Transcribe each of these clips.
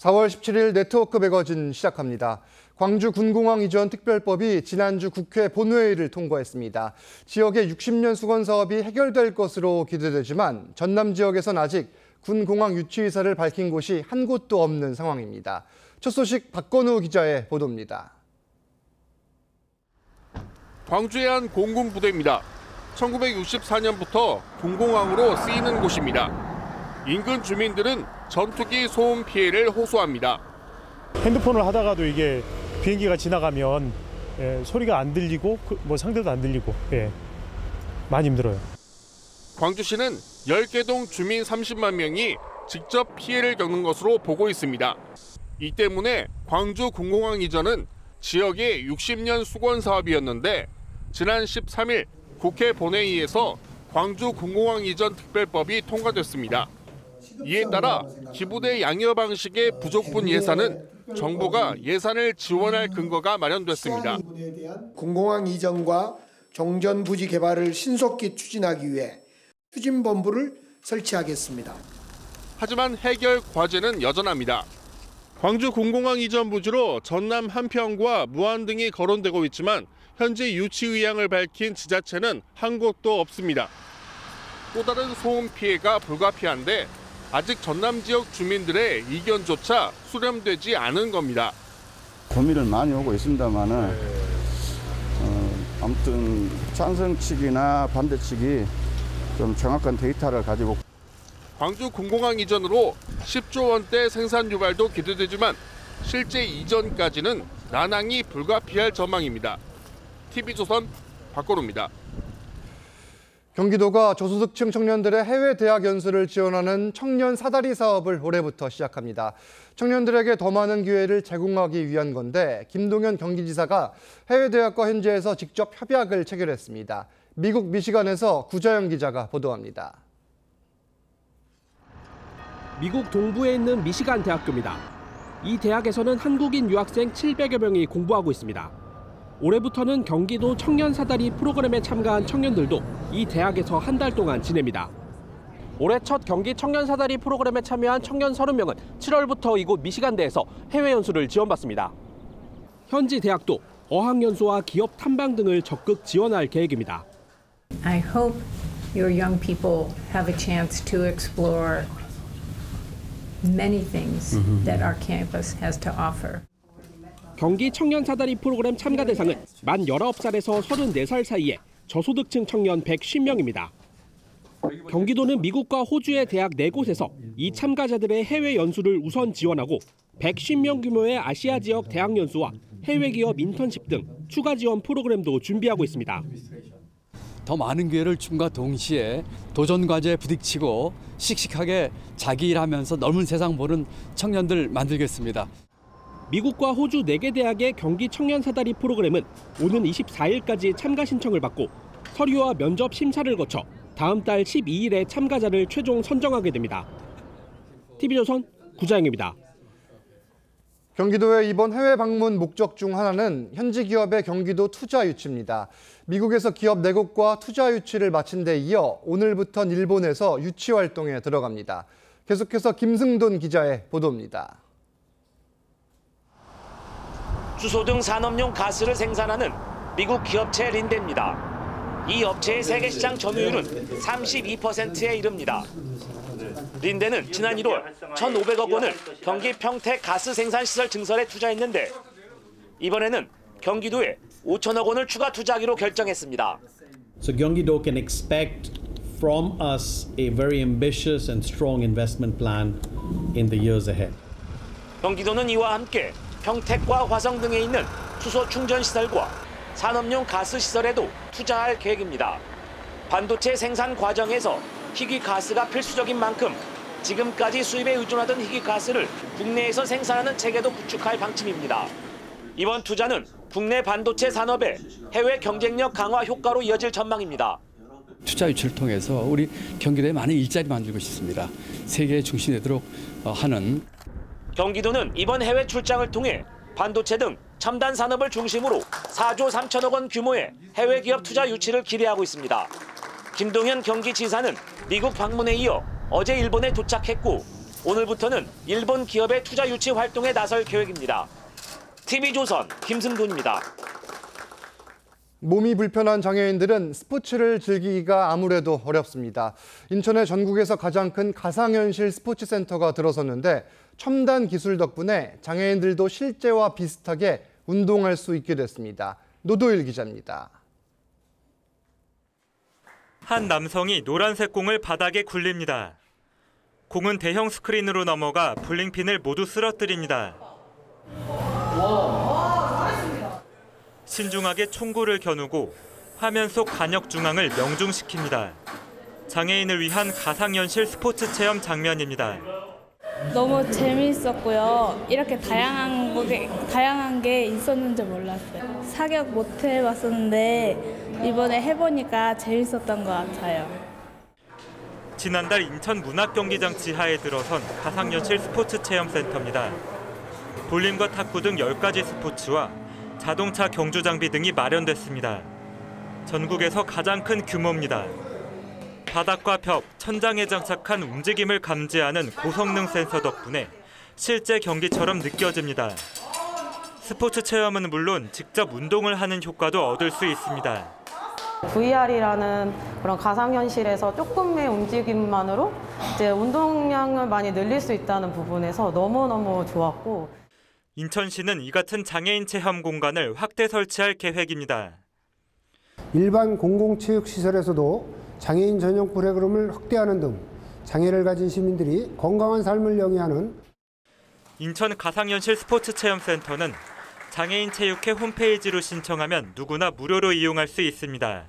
4월 17일 네트워크 매거진 시작합니다. 광주 군공항 이전 특별법이 지난주 국회 본회의를 통과했습니다. 지역의 60년 수건 사업이 해결될 것으로 기대되지만 전남 지역에선 아직 군공항 유치 의사를 밝힌 곳이 한 곳도 없는 상황입니다. 첫 소식 박건우 기자의 보도입니다. 광주의 한 공군부대입니다. 1964년부터 군공항으로 쓰이는 곳입니다. 인근 주민들은 전투기 소음 피해를 호소합니다. 핸드폰을 하다가도 이게 비행기가 지나가면 소리가 안 들리고 상대도 안 들리고 많이 힘들어요. 광주시는 10개 동 주민 30만 명이 직접 피해를 겪는 것으로 보고 있습니다. 이 때문에 광주 군공항 이전은 지역의 60년 수건 사업이었는데 지난 13일 국회 본회의에서 광주 군공항 이전 특별법이 통과됐습니다. 이에 따라 기부대 양여 방식의 부족분 예산은 정부가 예산을 지원할 근거가 마련됐습니다. 군공항 이전과 종전 부지 개발을 신속히 추진하기 위해 추진본부를 설치하겠습니다. 하지만 해결 과제는 여전합니다. 광주 군공항 이전 부지로 전남 한평과 무안 등이 거론되고 있지만 현재 유치 의향을 밝힌 지자체는 한 곳도 없습니다. 또 다른 소음 피해가 불가피한데 아직 전남 지역 주민들의 의견조차 수렴되지 않은 겁니다. 고민을 많이 오고 있습니다만은 아무튼 찬성 측이나 반대 측이 좀 정확한 데이터를 가지고 광주 군공항 이전으로 10조 원대 생산 유발도 기대되지만 실제 이전까지는 난항이 불가피할 전망입니다. TV조선 박건우입니다. 경기도가 저소득층 청년들의 해외 대학 연수를 지원하는 청년 사다리 사업을 올해부터 시작합니다. 청년들에게 더 많은 기회를 제공하기 위한 건데 김동연 경기지사가 해외 대학과 현지에서 직접 협약을 체결했습니다. 미국 미시간에서 구자영 기자가 보도합니다. 미국 동부에 있는 미시간 대학교입니다. 이 대학에서는 한국인 유학생 700여 명이 공부하고 있습니다. 올해부터는 경기도 청년 사다리 프로그램에 참가한 청년들도 이 대학에서 한 달 동안 지냅니다. 올해 첫 경기 청년 사다리 프로그램에 참여한 청년 30명은 7월부터 이곳 미시간대에서 해외 연수를 지원받습니다. 현지 대학도 어학연수와 기업 탐방 등을 적극 지원할 계획입니다. I hope your young people have a chance to explore many things that our campus has to offer. 경기 청년 사다리 프로그램 참가 대상은 만 19살에서 34살 사이의 저소득층 청년 150명입니다. 경기도는 미국과 호주의 대학 4곳에서 이 참가자들의 해외 연수를 우선 지원하고 110명 규모의 아시아 지역 대학 연수와 해외 기업 인턴십 등 추가 지원 프로그램도 준비하고 있습니다. 더 많은 기회를 줌과 동시에 도전 과제에 부딪히고 씩씩하게 자기 일하면서 넓은 세상 보는 청년들 만들겠습니다. 미국과 호주 4개 대학의 경기 청년 사다리 프로그램은 오는 24일까지 참가 신청을 받고 서류와 면접 심사를 거쳐 다음 달 12일에 참가자를 최종 선정하게 됩니다. TV조선 구자영입니다. 경기도의 이번 해외 방문 목적 중 하나는 현지 기업의 경기도 투자 유치입니다. 미국에서 기업 4곳과 투자 유치를 마친 데 이어 오늘부턴 일본에서 유치 활동에 들어갑니다. 계속해서 김승돈 기자의 보도입니다. 수소 등 산업용 가스를 생산하는 미국 기업체 린데입니다. 이 업체의 세계 시장 점유율은 32%에 이릅니다. 린데는 지난 1월 1,500억 원을 경기 평택 가스 생산시설 증설에 투자했는데 이번에는 경기도에 5천억 원을 추가 투자하기로 결정했습니다. So Gyeonggi-do can expect from us a very ambitious and strong investment plan in the years ahead. 경기도는 이와 함께 평택과 화성 등에 있는 수소 충전 시설과 산업용 가스 시설에도 투자할 계획입니다. 반도체 생산 과정에서 희귀 가스가 필수적인 만큼 지금까지 수입에 의존하던 희귀 가스를 국내에서 생산하는 체계도 구축할 방침입니다. 이번 투자는 국내 반도체 산업의 해외 경쟁력 강화 효과로 이어질 전망입니다. 투자 유치를 통해서 우리 경기도에 많은 일자리 만들고 싶습니다. 세계의 중심이 되도록 하는. 경기도는 이번 해외 출장을 통해 반도체 등 첨단 산업을 중심으로 4조 3천억 원 규모의 해외 기업 투자 유치를 기대하고 있습니다. 김동연 경기지사는 미국 방문에 이어 어제 일본에 도착했고 오늘부터는 일본 기업의 투자 유치 활동에 나설 계획입니다. TV조선 김승돈입니다. 몸이 불편한 장애인들은 스포츠를 즐기기가 아무래도 어렵습니다. 인천에 전국에서 가장 큰 가상현실 스포츠 센터가 들어섰는데 첨단 기술 덕분에 장애인들도 실제와 비슷하게 운동할 수 있게 됐습니다. 노도일 기자입니다. 한 남성이 노란색 공을 바닥에 굴립니다. 공은 대형 스크린으로 넘어가 볼링핀을 모두 쓰러뜨립니다. 신중하게 총구를 겨누고 화면 속 간역 중앙을 명중시킵니다. 장애인을 위한 가상현실 스포츠 체험 장면입니다. 너무 재미있었고요. 이렇게 다양한 게 있었는지 몰랐어요. 사격 못 해봤었는데 이번에 해보니까 재밌었던 것 같아요. 지난달 인천 문학경기장 지하에 들어선 가상현실 스포츠 체험센터입니다. 볼링과 탁구 등 10가지 스포츠와 자동차 경주 장비 등이 마련됐습니다. 전국에서 가장 큰 규모입니다. 바닥과 벽, 천장에 장착한 움직임을 감지하는 고성능 센서 덕분에 실제 경기처럼 느껴집니다. 스포츠 체험은 물론 직접 운동을 하는 효과도 얻을 수 있습니다. VR이라는 그런 가상현실에서 조금의 움직임만으로 이제 운동량을 많이 늘릴 수 있다는 부분에서 너무너무 좋았고, 인천시는 이 같은 장애인 체험 공간을 확대 설치할 계획입니다. 일반 공공체육시설에서도 장애인 전용 프로그램을 확대하는 등 장애를 가진 시민들이 건강한 삶을 영위하는 인천 가상현실 스포츠 체험센터는 장애인 체육회 홈페이지로 신청하면 누구나 무료로 이용할 수 있습니다.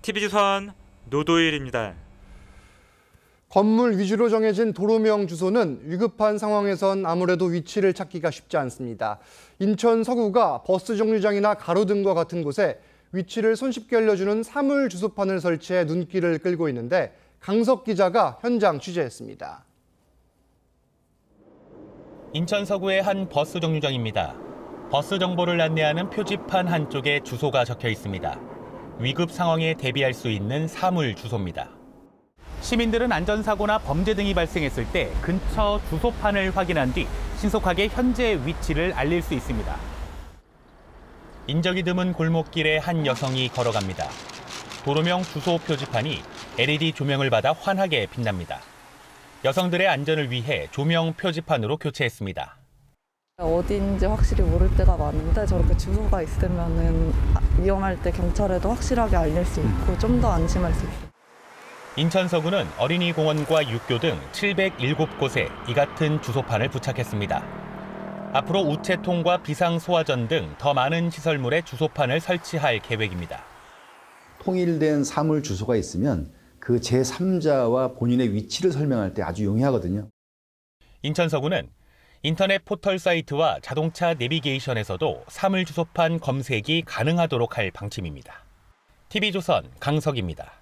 TV조선 노도일입니다. 건물 위주로 정해진 도로명 주소는 위급한 상황에선 아무래도 위치를 찾기가 쉽지 않습니다. 인천 서구가 버스 정류장이나 가로등과 같은 곳에 위치를 손쉽게 알려주는 사물 주소판을 설치해 눈길을 끌고 있는데 강석 기자가 현장 취재했습니다. 인천 서구의 한 버스 정류장입니다. 버스 정보를 안내하는 표지판 한쪽에 주소가 적혀 있습니다. 위급 상황에 대비할 수 있는 사물 주소입니다. 시민들은 안전사고나 범죄 등이 발생했을 때 근처 주소판을 확인한 뒤 신속하게 현재 위치를 알릴 수 있습니다. 인적이 드문 골목길에 한 여성이 걸어갑니다. 도로명 주소 표지판이 LED 조명을 받아 환하게 빛납니다. 여성들의 안전을 위해 조명 표지판으로 교체했습니다. 어딘지 확실히 모를 때가 많은데 저렇게 주소가 있으면 위험할 때 경찰에도 확실하게 알릴 수 있고 좀 더 안심할 수 있어요. 인천 서구는 어린이 공원과 육교 등 707곳에 이 같은 주소판을 부착했습니다. 앞으로 우체통과 비상소화전 등 더 많은 시설물에 주소판을 설치할 계획입니다. 통일된 사물 주소가 있으면 그 제3자와 본인의 위치를 설명할 때 아주 용이하거든요. 인천 서구는 인터넷 포털 사이트와 자동차 내비게이션에서도 사물 주소판 검색이 가능하도록 할 방침입니다. TV조선 강석입니다.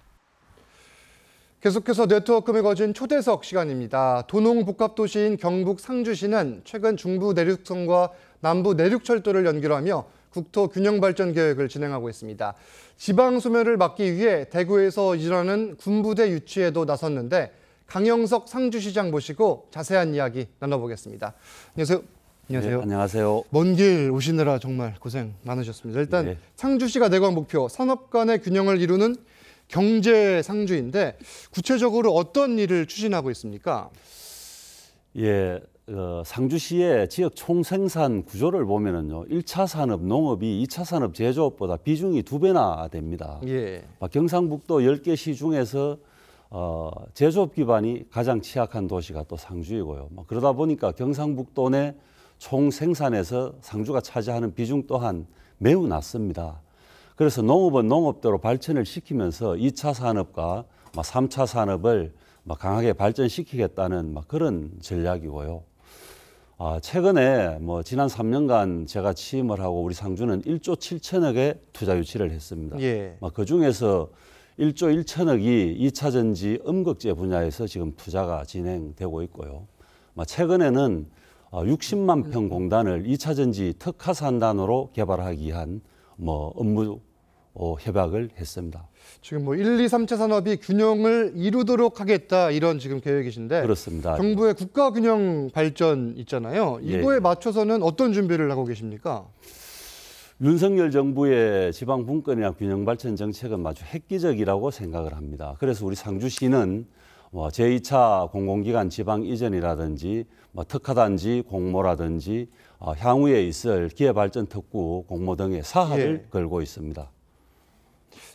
계속해서 네트워크 매거진 초대석 시간입니다. 도농복합도시인 경북 상주시는 최근 중부 내륙선과 남부 내륙철도를 연결하며 국토 균형 발전 계획을 진행하고 있습니다. 지방 소멸을 막기 위해 대구에서 일하는 군부대 유치에도 나섰는데 강영석 상주시장 모시고 자세한 이야기 나눠보겠습니다. 안녕하세요. 안녕하세요. 네, 안녕하세요. 먼 길 오시느라 정말 고생 많으셨습니다. 일단 네. 상주시가 내건 목표 산업 간의 균형을 이루는 경제 상주인데 구체적으로 어떤 일을 추진하고 있습니까? 예, 상주시의 지역 총생산 구조를 보면은요, 1차 산업 농업이 2차 산업 제조업보다 비중이 2배나 됩니다. 예. 경상북도 10개 시 중에서 제조업 기반이 가장 취약한 도시가 또 상주이고요. 그러다 보니까 경상북도 내 총생산에서 상주가 차지하는 비중 또한 매우 낮습니다. 그래서 농업은 농업대로 발전을 시키면서 2차 산업과 3차 산업을 강하게 발전시키겠다는 그런 전략이고요. 최근에 지난 3년간 제가 취임을 하고 우리 상주는 1조 7천억의 투자 유치를 했습니다. 예. 그중에서 1조 1천억이 2차 전지 음극재 분야에서 지금 투자가 진행되고 있고요. 최근에는 60만 평 공단을 2차 전지 특화산단으로 개발하기 위한 업무 협약을 했습니다. 지금 뭐 1, 2, 3차 산업이 균형을 이루도록 하겠다 이런 지금 계획이신데 그렇습니다. 정부의 국가균형 발전 있잖아요. 이거에 맞춰서는 어떤 준비를 하고 계십니까? 윤석열 정부의 지방 분권이나 균형 발전 정책은 아주 획기적이라고 생각을 합니다. 그래서 우리 상주시는 제2차 공공기관 지방 이전이라든지 특화단지 공모라든지 향후에 있을 기회발전 특구 공모 등의 사활을 걸고 있습니다.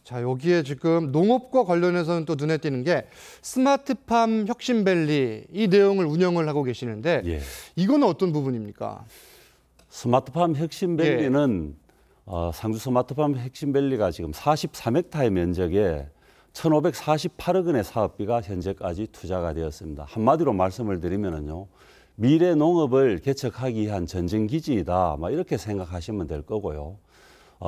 자, 여기에 지금 농업과 관련해서는 또 눈에 띄는 게 스마트팜 혁신밸리 이 내용을 운영을 하고 계시는데 이거는 어떤 부분입니까? 스마트팜 혁신밸리는 상주 스마트팜 혁신밸리가 지금 43헥타의 면적에 1,548억 원의 사업비가 현재까지 투자가 되었습니다. 한마디로 말씀을 드리면요, 미래 농업을 개척하기 위한 전쟁기지이다, 이렇게 생각하시면 될 거고요.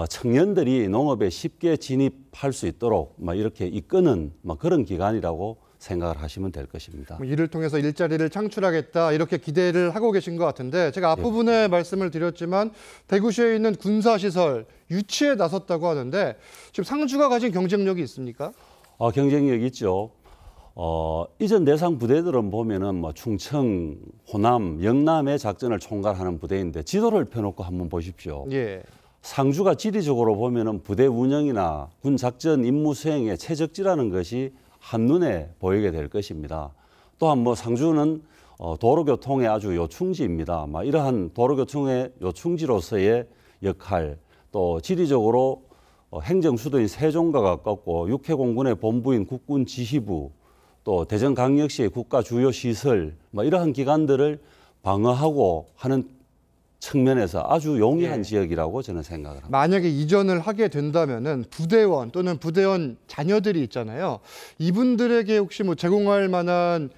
청년들이 농업에 쉽게 진입할 수 있도록 이렇게 이끄는 그런 기관이라고 생각을 하시면 될 것입니다. 이를 통해서 일자리를 창출하겠다 이렇게 기대를 하고 계신 것 같은데 제가 앞부분에 말씀을 드렸지만 대구시에 있는 군사시설 유치에 나섰다고 하는데 지금 상주가 가진 경쟁력이 있습니까? 경쟁력이 있죠. 이전 대상 부대들은 보면은 충청, 호남, 영남의 작전을 총괄하는 부대인데 지도를 펴놓고 한번 보십시오. 상주가 지리적으로 보면은 부대 운영이나 군 작전 임무 수행에 최적지라는 것이 한눈에 보이게 될 것입니다. 또한 상주는 도로교통의 아주 요충지입니다. 이러한 도로교통의 요충지로서의 역할, 또 지리적으로 행정수도인 세종과 가깝고 육해공군의 본부인 국군지휘부, 또 대전광역시의 국가 주요 시설, 이러한 기관들을 방어하고 하는 측면에서 아주 용이한 지역이라고 저는 생각을 합니다. 만약에 이전을 하게 된다면은 부대원 또는 부대원 자녀들이 있잖아요. 이분들에게 혹시 제공할 만한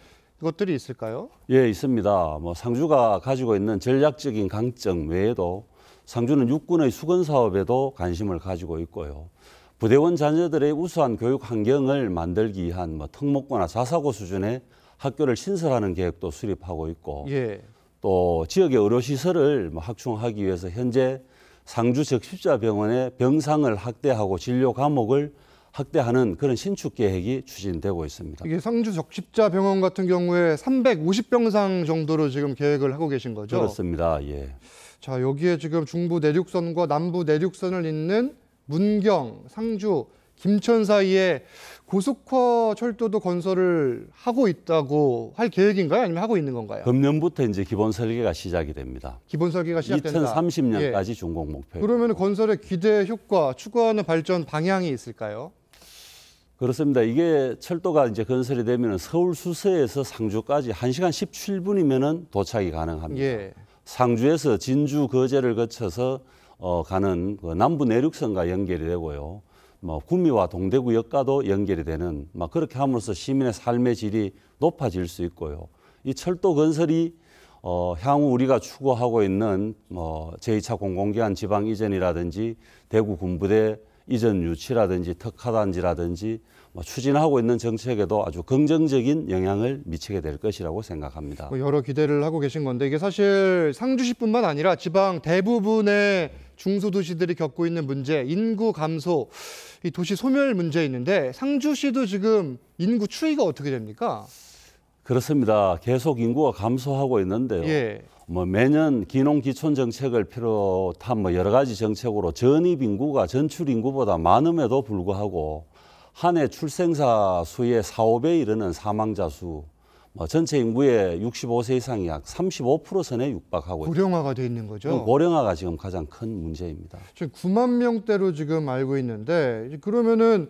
것들이 있을까요? 예, 있습니다. 상주가 가지고 있는 전략적인 강점 외에도 상주는 육군의 수건 사업에도 관심을 가지고 있고요. 부대원 자녀들의 우수한 교육 환경을 만들기 위한 특목고나 자사고 수준의 학교를 신설하는 계획도 수립하고 있고 또 지역의 의료시설을 확충하기 위해서 현재 상주 적십자병원의 병상을 확대하고 진료 과목을 확대하는 그런 신축 계획이 추진되고 있습니다. 이게 상주 적십자병원 같은 경우에 350병상 정도로 지금 계획을 하고 계신 거죠? 그렇습니다. 자, 여기에 지금 중부 내륙선과 남부 내륙선을 잇는 문경, 상주, 김천 사이에 고속화 철도도 건설을 하고 있다고 할 계획인가요? 아니면 하고 있는 건가요? 금년부터 이제 기본 설계가 시작이 됩니다. 기본 설계가 시작된다. 2030년까지 준공 목표입니다. 그러면 건설의 기대 효과, 추구하는 발전 방향이 있을까요? 그렇습니다. 이게 철도가 이제 건설이 되면 서울 수서에서 상주까지 1시간 17분이면은 도착이 가능합니다. 상주에서 진주 거제를 거쳐서 가는 남부 내륙선과 연결이 되고요. 구미와 동대구역과도 연결이 되는 그렇게 함으로써 시민의 삶의 질이 높아질 수 있고요. 이 철도 건설이 향후 우리가 추구하고 있는 제2차 공공기관 지방 이전이라든지 대구 군부대 이전 유치라든지 특화단지라든지 추진하고 있는 정책에도 아주 긍정적인 영향을 미치게 될 것이라고 생각합니다. 여러 기대를 하고 계신 건데 이게 사실 상주시뿐만 아니라 지방 대부분의 중소도시들이 겪고 있는 문제, 인구 감소, 이 도시 소멸 문제 있는데 상주시도 지금 인구 추이가 어떻게 됩니까? 그렇습니다. 계속 인구가 감소하고 있는데요. 매년 기농기촌 정책을 비롯한 여러 가지 정책으로 전입 인구가 전출 인구보다 많음에도 불구하고 한 해 출생자 수의 4, 5배에 이르는 사망자 수, 전체 인구의 65세 이상이 약 35%선에 육박하고 있습니다. 고령화가 돼 있는 거죠? 고령화가 지금 가장 큰 문제입니다. 지금 9만 명대로 지금 알고 있는데 그러면은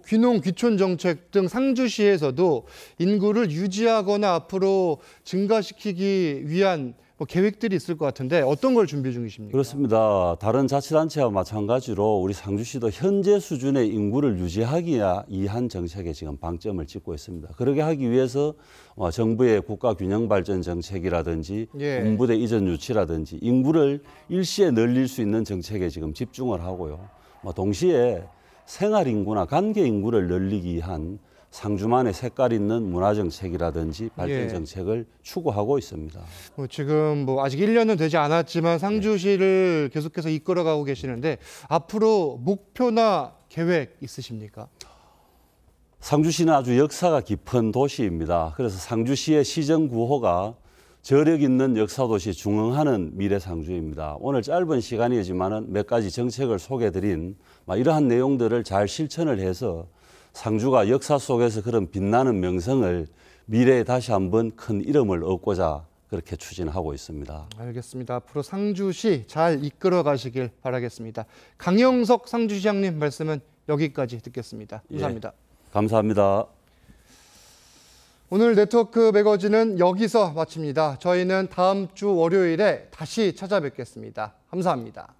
귀농 귀촌 정책 등 상주시에서도 인구를 유지하거나 앞으로 증가시키기 위한 계획들이 있을 것 같은데 어떤 걸 준비 중이십니까? 그렇습니다. 다른 자치단체와 마찬가지로 우리 상주시도 현재 수준의 인구를 유지하기 위한 정책에 지금 방점을 찍고 있습니다. 그러게 하기 위해서 정부의 국가균형발전 정책이라든지 군부대 이전 유치라든지 인구를 일시에 늘릴 수 있는 정책에 지금 집중을 하고요. 동시에 생활인구나 관계인구를 늘리기 위한 상주만의 색깔 있는 문화 정책이라든지 발전 정책을 추구하고 있습니다. 지금 아직 1년은 되지 않았지만 상주시를 계속해서 이끌어가고 계시는데 앞으로 목표나 계획 있으십니까? 상주시는 아주 역사가 깊은 도시입니다. 그래서 상주시의 시정 구호가 저력 있는 역사도시 중흥하는 미래 상주입니다. 오늘 짧은 시간이지만 몇 가지 정책을 소개드린 이러한 내용들을 잘 실천을 해서 상주가 역사 속에서 그런 빛나는 명성을 미래에 다시 한번 큰 이름을 얻고자 그렇게 추진하고 있습니다. 알겠습니다. 앞으로 상주시 잘 이끌어 가시길 바라겠습니다. 강영석 상주시장님 말씀은 여기까지 듣겠습니다. 감사합니다. 감사합니다. 오늘 네트워크 매거진은 여기서 마칩니다. 저희는 다음 주 월요일에 다시 찾아뵙겠습니다. 감사합니다.